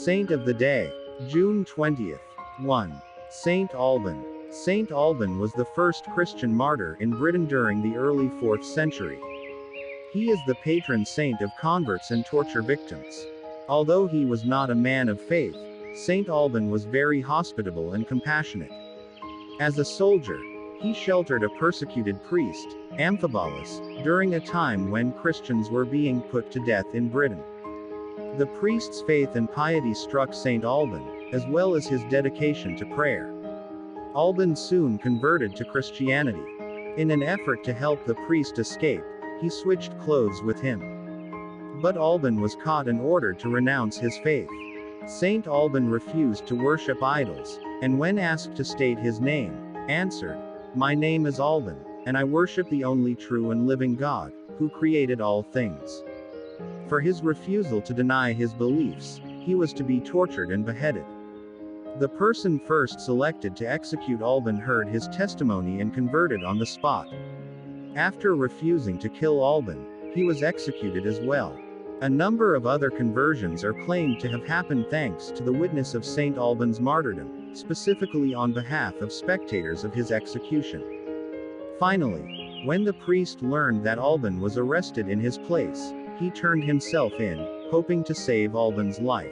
Saint of the Day, June 20th. 1. Saint Alban. Saint Alban was the first Christian martyr in Britain during the early 4th century. He is the patron saint of converts and torture victims. Although he was not a man of faith, Saint Alban was very hospitable and compassionate. As a soldier, he sheltered a persecuted priest, Amphibolus, during a time when Christians were being put to death in Britain. The priest's faith and piety struck Saint Alban, as well as his dedication to prayer. Alban soon converted to Christianity. In an effort to help the priest escape, he switched clothes with him. But Alban was caught and ordered to renounce his faith. Saint Alban refused to worship idols, and when asked to state his name, answered, "My name is Alban, and I worship the only true and living God, who created all things." For his refusal to deny his beliefs, he was to be tortured and beheaded. The person first selected to execute Alban heard his testimony and converted on the spot. After refusing to kill Alban, he was executed as well. A number of other conversions are claimed to have happened thanks to the witness of Saint Alban's martyrdom, specifically on behalf of spectators of his execution. Finally, when the priest learned that Alban was arrested in his place, he turned himself in, hoping to save Alban's life.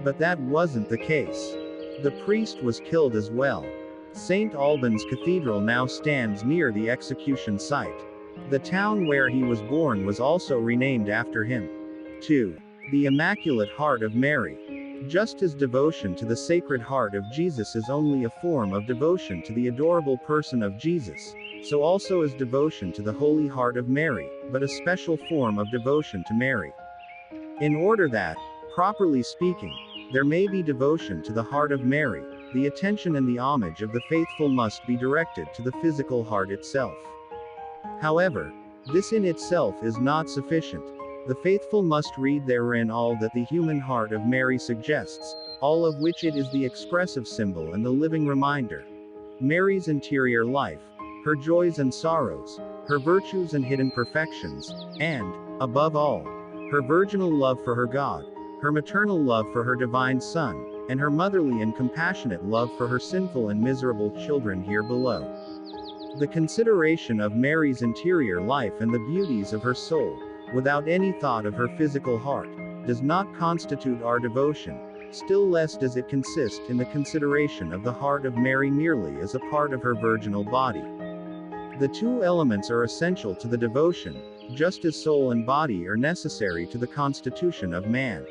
But that wasn't the case. The priest was killed as well. St. Alban's Cathedral now stands near the execution site. The town where he was born was also renamed after him. 2. The Immaculate Heart of Mary. Just as devotion to the Sacred Heart of Jesus is only a form of devotion to the adorable person of Jesus, so also is devotion to the Holy Heart of Mary, but a special form of devotion to Mary. In order that, properly speaking, there may be devotion to the Heart of Mary, the attention and the homage of the faithful must be directed to the physical heart itself. However, this in itself is not sufficient. The faithful must read therein all that the human heart of Mary suggests, all of which it is the expressive symbol and the living reminder. Mary's interior life, her joys and sorrows, her virtues and hidden perfections, and, above all, her virginal love for her God, her maternal love for her divine Son, and her motherly and compassionate love for her sinful and miserable children here below. The consideration of Mary's interior life and the beauties of her soul, without any thought of her physical heart, does not constitute our devotion, still less does it consist in the consideration of the heart of Mary merely as a part of her virginal body. The two elements are essential to the devotion, just as soul and body are necessary to the constitution of man.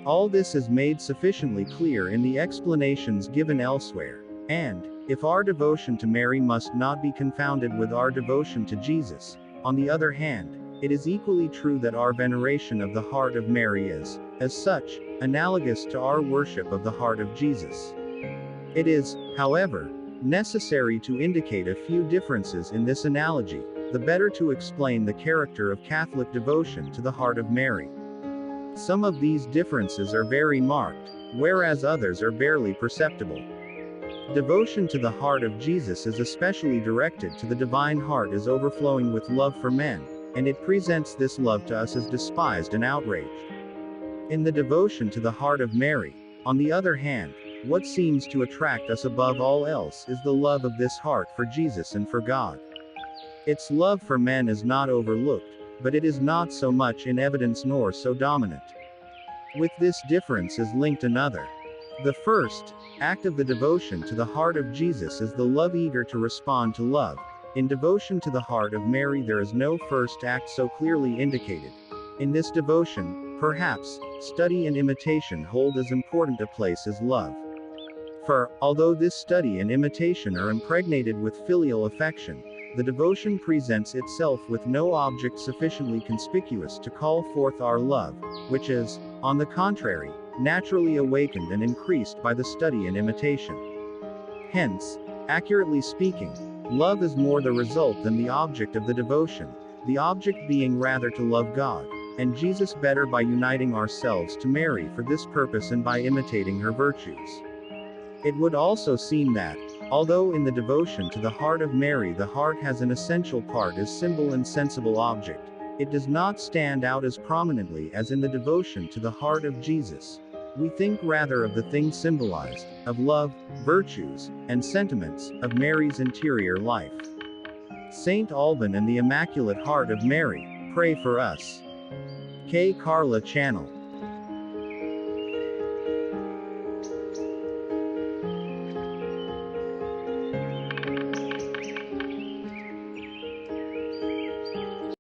All this is made sufficiently clear in the explanations given elsewhere, and, if our devotion to Mary must not be confounded with our devotion to Jesus, on the other hand, it is equally true that our veneration of the heart of Mary is, as such, analogous to our worship of the heart of Jesus. It is, however, necessary to indicate a few differences in this analogy, the better to explain the character of Catholic devotion to the heart of Mary. Some of these differences are very marked, whereas others are barely perceptible. Devotion to the heart of Jesus is especially directed to the divine heart as overflowing with love for men, and it presents this love to us as despised and outraged. In the devotion to the heart of Mary, on the other hand, what seems to attract us above all else is the love of this heart for Jesus and for God. Its love for men is not overlooked, but it is not so much in evidence nor so dominant. With this difference is linked another. The first act of the devotion to the heart of Jesus is the love eager to respond to love. In devotion to the heart of Mary there is no first act so clearly indicated. In this devotion, perhaps, study and imitation hold as important a place as love. For, although this study and imitation are impregnated with filial affection, the devotion presents itself with no object sufficiently conspicuous to call forth our love, which is, on the contrary, naturally awakened and increased by the study and imitation. Hence, accurately speaking, love is more the result than the object of the devotion, the object being rather to love God, and Jesus better by uniting ourselves to Mary for this purpose and by imitating her virtues. It would also seem that, although in the devotion to the heart of Mary the heart has an essential part as symbol and sensible object, it does not stand out as prominently as in the devotion to the heart of Jesus. We think rather of the things symbolized, of love, virtues, and sentiments, of Mary's interior life. Saint Alban and the Immaculate Heart of Mary, pray for us. K. Carla Channel.